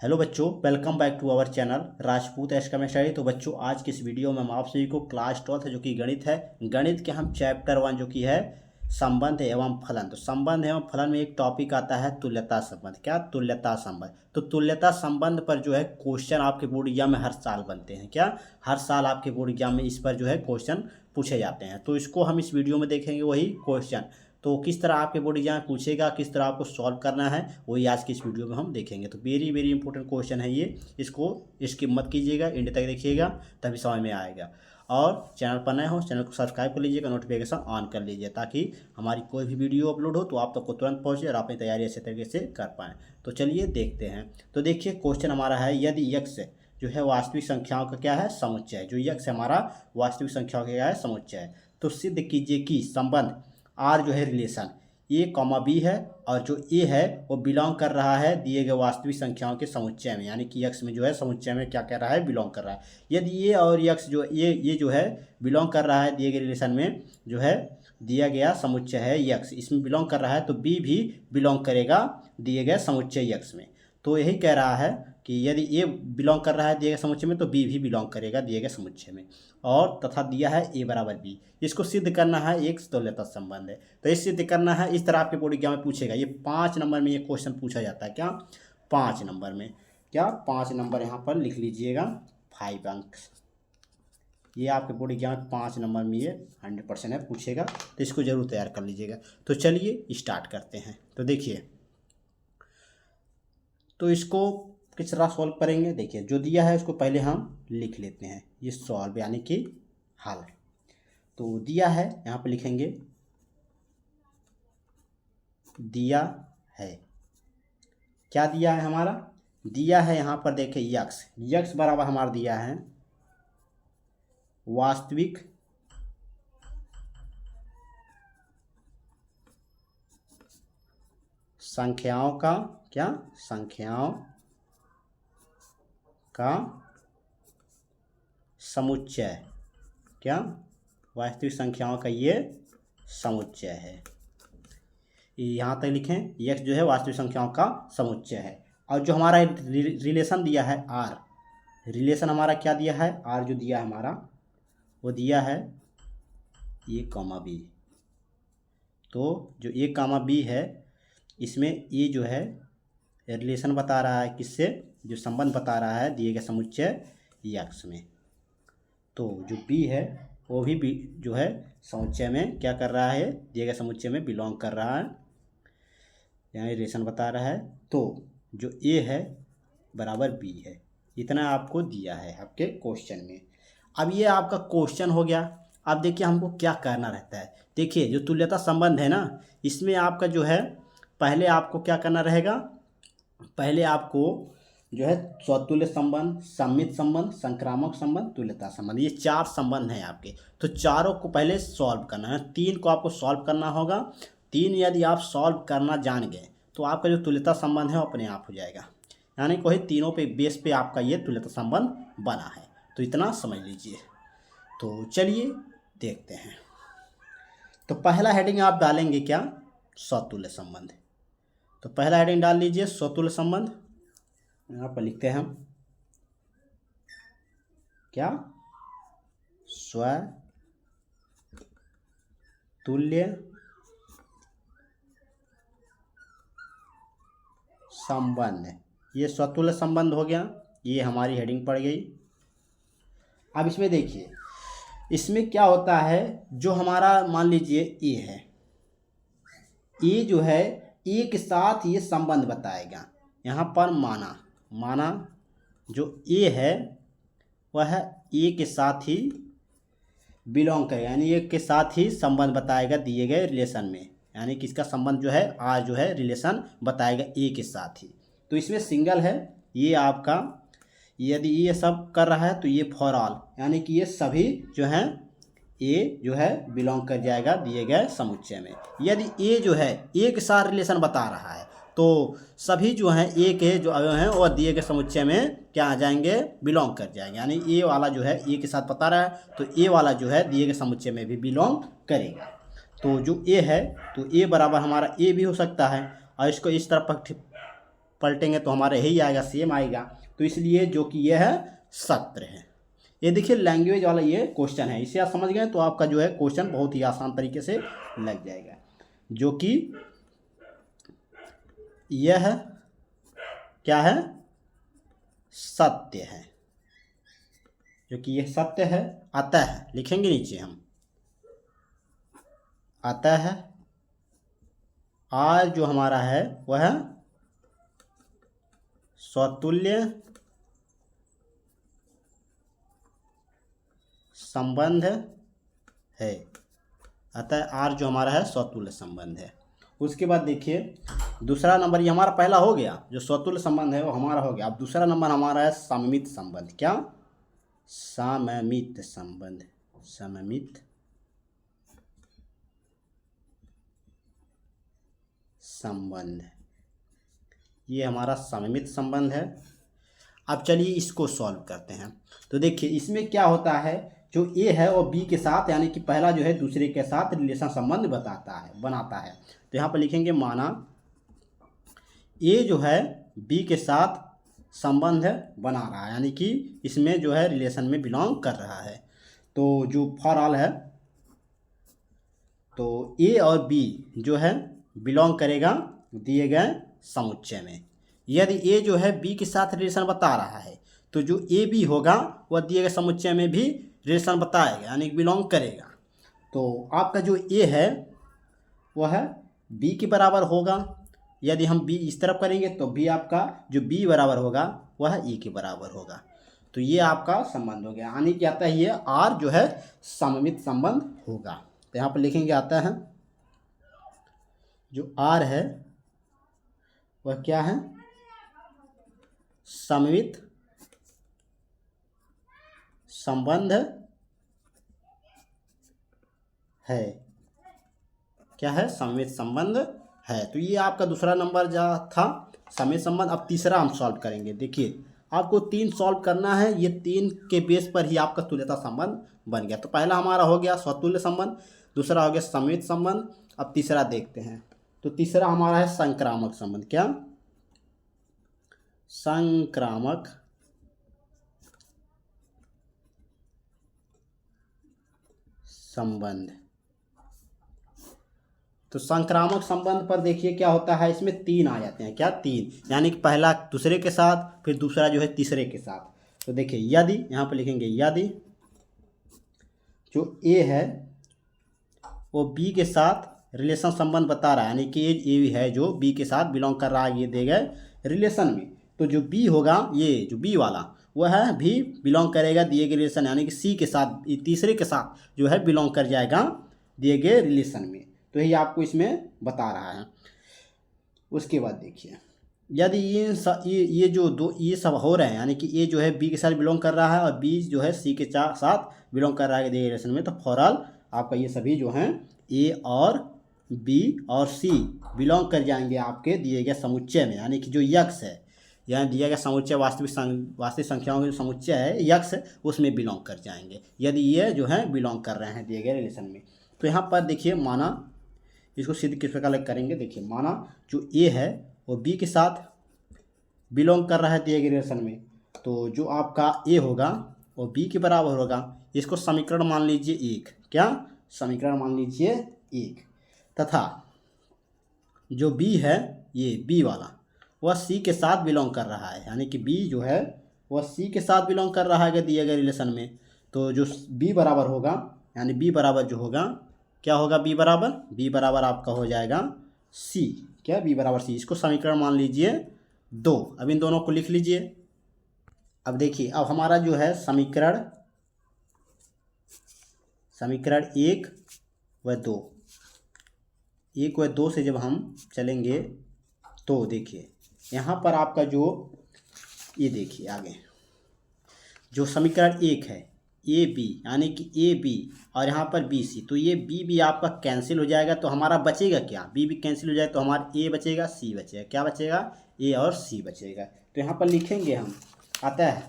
Hello बच्चों, welcome back to our channel Rajput S study. तो बच्चों, आज की इस वीडियो में हम आप सभी को क्लास 12 जो कि गणित है, गणित के हम चैप्टर 1 जो कि है संबंध एवं फलन। तो संबंध एवं फलन में एक टॉपिक आता है तुल्यता संबंध। क्या? तुल्यता संबंध। तो तुल्यता संबंध पर जो है क्वेश्चन आपके बोर्ड एग्जाम में हर साल बनते हैं। क्या? हर साल आपके बोर्ड एग्जाम में इस पर जो है क्वेश्चन पूछे जाते हैं। तो इसको हम इस वीडियो में देखेंगे, वही क्वेश्चन। तो किस तरह आपके बोर्ड एग्जाम पूछेगा, किस तरह आपको सॉल्व करना है, वही आज की इस वीडियो में हम देखेंगे। तो वेरी वेरी इंपॉर्टेंट क्वेश्चन है ये, इसको स्किप मत कीजिएगा, एंड तक देखिएगा तभी समझ में आएगा। और चैनल पर नए हो, चैनल को सब्सक्राइब कर लीजिएगा, नोटिफिकेशन ऑन कर लीजिए, ताकि हमारी कोई भी वीडियो अपलोड हो तो आप तक को तुरंत पहुँचे और अपनी तैयारी अच्छे तरीके से कर पाएँ। तो चलिए देखते हैं। तो देखिए क्वेश्चन हमारा है, यदि यक्स जो है वास्तविक संख्याओं का क्या है समुच्चय। जो यक्स हमारा वास्तविक संख्याओं का क्या है समुच्चय है। तो सिद्ध कीजिए कि संबंध आर जो है रिलेशन ए कॉमा बी है, और जो ए है वो बिलोंग कर रहा है दिए गए वास्तविक संख्याओं के समुच्चय में, यानी कि यक्स में जो है समुच्चय में क्या कर रहा है, बिलोंग कर रहा है। यदि ए और यक्स जो ये जो है बिलोंग कर रहा है दिए गए रिलेशन में, जो है दिया गया समुच्चय है यक्स, इसमें बिलोंग कर रहा है, तो बी भी बिलोंग करेगा दिए गए समुच्चय यक्स में। तो यही कह रहा है कि यदि ए बिलोंग कर रहा है दिए गए समुच्चय में, तो बी भी बिलोंग करेगा दिए गए समुच्चय में। और तथा दिया है ए बराबर बी। इसको सिद्ध करना है, एक तुल्यता संबंध है। तो ये सिद्ध करना है, इस तरह आपके बोर्ड एग्जाम में पूछेगा। ये 5 नंबर में ये क्वेश्चन पूछा जाता है। क्या? 5 नंबर में। क्या? 5 नंबर यहाँ पर लिख लीजिएगा, 5 अंक। ये आपके बोर्ड एग्जाम में 5 नंबर में ये 100% है, पूछेगा। तो इसको जरूर तैयार कर लीजिएगा। तो चलिए स्टार्ट करते हैं। तो देखिए, तो इसको किस तरह सॉल्व करेंगे। देखिए, जो दिया है उसको पहले हम लिख लेते हैं। ये सॉल्व यानी कि हल। तो दिया है, यहाँ पे लिखेंगे दिया है। क्या दिया है हमारा? दिया है यहाँ पर देखिए यक्स। यक्स बराबर हमारा दिया है वास्तविक संख्याओं का, क्या? संख्याओं का समुच्चय। क्या? वास्तविक संख्याओं का ये समुच्चय है। यहाँ तक लिखें, यक्स जो है वास्तविक संख्याओं का समुच्चय है। और जो हमारा रिलेशन दिया है आर, रिलेशन हमारा क्या दिया है, आर जो दिया है हमारा, वो दिया है ए कॉमा बी। तो जो ए कॉमा बी है, इसमें ए जो है रिलेशन बता रहा है किससे, जो संबंध बता रहा है दिए गए समुच्चय यक्स में। तो जो बी है वो भी जो है समुच्चय में क्या कर रहा है, दिए गए समुच्चय में बिलोंग कर रहा है, यहाँ रिलेशन बता रहा है। तो जो ए है बराबर बी है। इतना आपको दिया है आपके क्वेश्चन में। अब ये आपका क्वेश्चन हो गया। अब देखिए हमको क्या करना रहता है। देखिए, जो तुल्यता संबंध है ना, इसमें आपका जो है पहले आपको क्या करना रहेगा, पहले आपको जो है स्वतुल्य संबंध, सम्मित संबंध, संक्रामक संबंध, तुल्यता संबंध, ये 4 संबंध हैं आपके। तो चारों को पहले सॉल्व करना है। 3 को आपको सॉल्व करना होगा। 3 यदि आप सॉल्व करना जान गए तो आपका जो तुल्यता संबंध है वो अपने आप हो जाएगा। यानी कोई तीनों पे बेस पे आपका ये तुल्यता संबंध बना है। तो इतना समझ लीजिए। तो चलिए देखते हैं। तो पहला हेडिंग आप डालेंगे क्या, स्वतुल्य संबंध। तो पहला हेडिंग डाल लीजिए स्वतुल्य संबंध। यहाँ पर लिखते हैं हम क्या, स्वतुल्य संबंध। ये स्वतुल्य संबंध हो गया, ये हमारी हेडिंग पड़ गई। अब इसमें देखिए, इसमें क्या होता है, जो हमारा मान लीजिए ए है, ए जो है ए के साथ ये संबंध बताएगा। यहाँ पर माना जो ए है वह ए के साथ ही बिलोंग करेगा, यानी ए के साथ ही संबंध बताएगा दिए गए रिलेशन में। यानी कि इसका संबंध जो है आर जो है रिलेशन बताएगा ए के साथ ही। तो इसमें सिंगल है ये आपका, यदि ये सब कर रहा है तो ये फॉर ऑल, यानी कि ये सभी जो हैं ए जो है बिलोंग कर जाएगा दिए गए समुच्चय में। यदि ए जो है ए के साथ रिलेशन बता रहा है तो सभी जो हैं ए के जो अवयव हैं वो दिए गए समुच्चय में क्या आ जाएंगे, बिलोंग कर जाएंगे। यानी ए वाला जो है ए के साथ बता रहा है तो ए वाला जो है दिए गए समुच्चय में भी बिलोंग करेगा। तो जो ए है, तो ए बराबर हमारा ए भी हो सकता है। और इसको इस तरफ पलटेंगे तो हमारा यही आएगा, सेम आएगा। तो इसलिए जो कि ये है सत्र है। ये देखिए लैंग्वेज वाला ये क्वेश्चन है, इसे आप समझ गए तो आपका जो है क्वेश्चन बहुत ही आसान तरीके से लग जाएगा। जो कि यह क्या है, सत्य है। जो कि यह सत्य है, अतः लिखेंगे नीचे हम, अतः आर जो हमारा है वह स्वतुल्य संबंध है। अतः आर जो हमारा है स्वतुल्य संबंध है। उसके बाद देखिए दूसरा नंबर, ये हमारा पहला हो गया, जो स्वतुल्य संबंध है वो हमारा हो गया। अब दूसरा नंबर हमारा है सममित संबंध। क्या? सममित संबंध। सममित संबंध, ये हमारा सममित संबंध है। अब चलिए इसको सॉल्व करते हैं। तो देखिए इसमें क्या होता है, जो ए है वो बी के साथ, यानी कि पहला जो है दूसरे के साथ रिलेशन संबंध बनाता है। तो यहाँ पर लिखेंगे माना ए जो है बी के साथ संबंध बना रहा है, यानी कि इसमें जो है रिलेशन में बिलोंग कर रहा है। तो जो फॉर ऑल है, तो ए और बी जो है बिलोंग करेगा दिए गए समुच्चय में। यदि ए जो है बी के साथ रिलेशन बता रहा है तो जो ए बी होगा वह दिए गए समुच्चय में भी रिलेशन बताएगा, यानी कि बिलोंग करेगा। तो आपका जो ए है वह बी के बराबर होगा। यदि हम बी इस तरफ करेंगे तो बी आपका जो बी बराबर होगा वह ए के बराबर होगा। तो ये आपका संबंध हो गया, यानी कि आता है ये आर जो है सममित संबंध होगा। तो यहाँ पर लिखेंगे आता है जो आर है वह क्या है, सममित संबंध है। क्या है? सममित संबंध है। तो ये आपका दूसरा नंबर जो था सममित संबंध। अब तीसरा हम सॉल्व करेंगे। देखिए आपको 3 सॉल्व करना है, ये 3 के बेस पर ही आपका तुल्यता संबंध बन गया। तो पहला हमारा हो गया स्वतुल्य संबंध, दूसरा हो गया सममित संबंध। अब तीसरा देखते हैं। तो तीसरा हमारा है संक्रामक संबंध। क्या? संक्रामक संबंध। तो संक्रामक संबंध पर देखिए क्या होता है, इसमें 3 आ जाते हैं। क्या? 3, यानी कि पहला दूसरे के साथ, फिर दूसरा जो है तीसरे के साथ। तो देखिए यदि, यहाँ पर लिखेंगे यदि जो ए है वो बी के साथ रिलेशन संबंध बता रहा है, यानी कि ए है जो बी के साथ बिलोंग कर रहा है ये दिए गए रिलेशन में, तो जो बी होगा, ये जो बी वाला वह है भी बिलोंग करेगा दिए गए रिलेशन, यानी कि सी के साथ, तीसरे के साथ जो है बिलोंग कर जाएगा दिए गए रिलेशन में। तो यही आपको इसमें बता रहा है। उसके बाद देखिए यदि ये जो दो ये सब हो रहे हैं, यानी कि ए जो है बी के साथ बिलोंग कर रहा है और बी जो है सी के साथ बिलोंग कर रहा है दिए गए रिलेशन में, तो फॉरऑल आपका ये सभी जो हैं ए और बी और सी बिलोंग कर जाएंगे आपके दिए गए समुच्चय में, यानी कि जो यक्स है, यहाँ दिया गया समुच्चय वास्तविक संख्याओं का जो समुच्चय है यक्स, उसमें बिलोंग कर जाएंगे यदि ये जो है बिलोंग कर रहे हैं दिए गए रिलेशन में। तो यहाँ पर देखिए माना, इसको सिद्ध किस प्रकार करेंगे। देखिए माना जो ए है वो बी के साथ बिलोंग कर रहा है दिए गए रिलेशन में, तो जो आपका ए होगा वो बी के बराबर होगा। इसको समीकरण मान लीजिए 1। क्या? समीकरण मान लीजिए 1। तथा जो बी है, ये बी वाला, वह सी के साथ बिलोंग कर रहा है, यानी कि बी जो है वह सी के साथ बिलोंग कर रहा है दिए गए रिलेशन में। तो जो बी बराबर होगा, यानी बी बराबर जो होगा, क्या होगा? बी बराबर आपका हो जाएगा सी। क्या? बी बराबर सी। इसको समीकरण मान लीजिए 2। अब इन दोनों को लिख लीजिए। अब देखिए अब हमारा जो है समीकरण 1 व 2, 1 व 2 से जब हम चलेंगे तो देखिए यहाँ पर आपका जो ये देखिए आगे जो समीकरण 1 है ए बी, यानी कि ए बी और यहाँ पर बी सी, तो ये बी बी आपका कैंसिल हो जाएगा। तो हमारा बचेगा क्या? बी बी कैंसिल हो जाएगा तो हमारा ए बचेगा, सी बचेगा। क्या बचेगा? ए और सी बचेगा। तो यहाँ पर लिखेंगे हम, आता है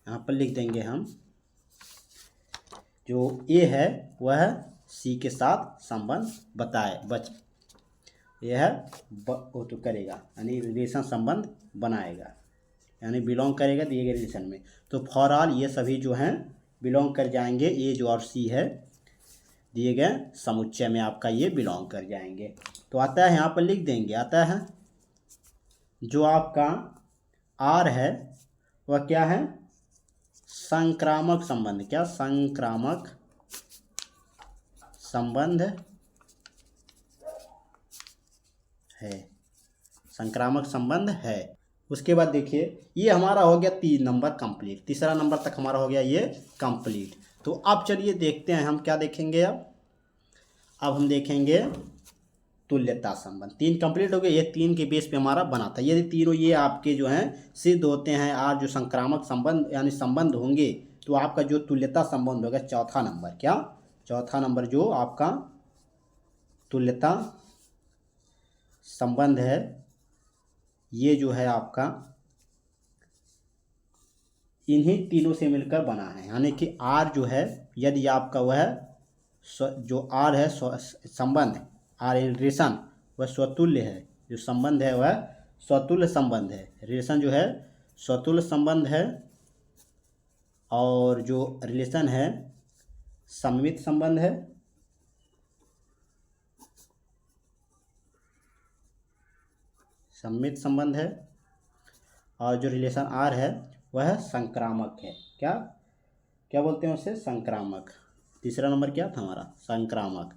यहाँ पर लिख देंगे हम, जो ए है वह सी के साथ संबंध यह है वो तो करेगा, यानी रिलेशन संबंध बनाएगा, यानी बिलोंग करेगा दिए गए रिलेशन में। तो फॉर ऑल ये सभी जो हैं बिलोंग कर जाएंगे, ए जो और सी है दिए गए समुच्चय में आपका ये बिलोंग कर जाएंगे। तो आता है यहाँ पर लिख देंगे, आता है जो आपका आर है वह क्या है, संक्रामक संबंध। क्या, संक्रामक संबंध है, संक्रामक संबंध है। उसके बाद देखिए ये हमारा हो गया 3 नंबर कंप्लीट, तीसरा नंबर तक हमारा हो गया ये कंप्लीट। तो अब चलिए देखते हैं हम क्या देखेंगे। अब हम देखेंगे तुल्यता संबंध। 3 कंप्लीट हो गए, ये 3 के बेस पे हमारा बना था। यदि तीनों ये आपके जो हैं सिद्ध होते हैं, आज जो संक्रामक संबंध यानी संबंध होंगे, तो आपका जो तुल्यता संबंध होगा चौथा नंबर, क्या, चौथा नंबर जो आपका तुल्यता संबंध है, ये जो है आपका इन्हीं तीनों से मिलकर बना है। यानी कि आर जो है, यदि आपका वह जो आर है संबंध, आर रिलेशन वह स्वतुल्य है, जो संबंध है वह स्वतुल्य संबंध है, रिलेशन जो है स्वतुल्य संबंध है, और जो रिलेशन है सममित संबंध है, सममित संबंध है, और जो रिलेशन आर है वह संक्रामक है। क्या क्या बोलते हैं उसे, संक्रामक। तीसरा नंबर क्या था हमारा, संक्रामक,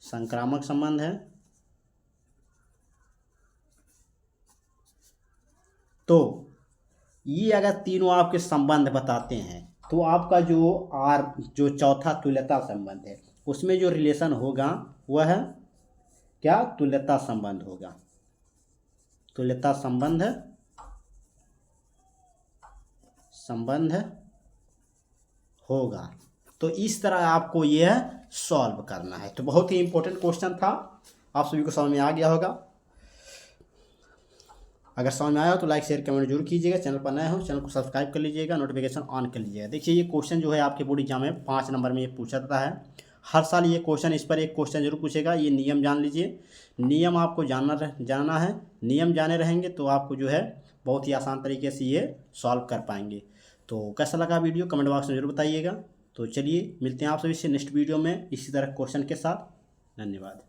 संक्रामक संबंध है। तो ये अगर तीनों आपके संबंध बताते हैं, तो आपका जो आर जो चौथा तुल्यता संबंध है उसमें जो रिलेशन होगा वह है क्या, तुल्यता संबंध होगा, तुल्यता संबंध होगा। तो इस तरह आपको यह सॉल्व करना है। तो बहुत ही इंपॉर्टेंट क्वेश्चन था, आप सभी को समझ में आ गया होगा। अगर समझ में आया हो तो लाइक शेयर कमेंट जरूर कीजिएगा, चैनल पर नए हो चैनल को सब्सक्राइब कर लीजिएगा, नोटिफिकेशन ऑन कर लीजिएगा। देखिए ये क्वेश्चन जो है आपके बोर्ड एग्जाम में 5 नंबर में ये पूछा जाता है हर साल। ये क्वेश्चन, इस पर एक क्वेश्चन जरूर पूछेगा। ये नियम जान लीजिए, नियम आपको जानना है। नियम जाने रहेंगे तो आपको जो है बहुत ही आसान तरीके से ये सॉल्व कर पाएंगे। तो कैसा लगा वीडियो कमेंट बॉक्स में जरूर बताइएगा। तो चलिए मिलते हैं आप सभी से नेक्स्ट वीडियो में इसी तरह क्वेश्चन के साथ। धन्यवाद।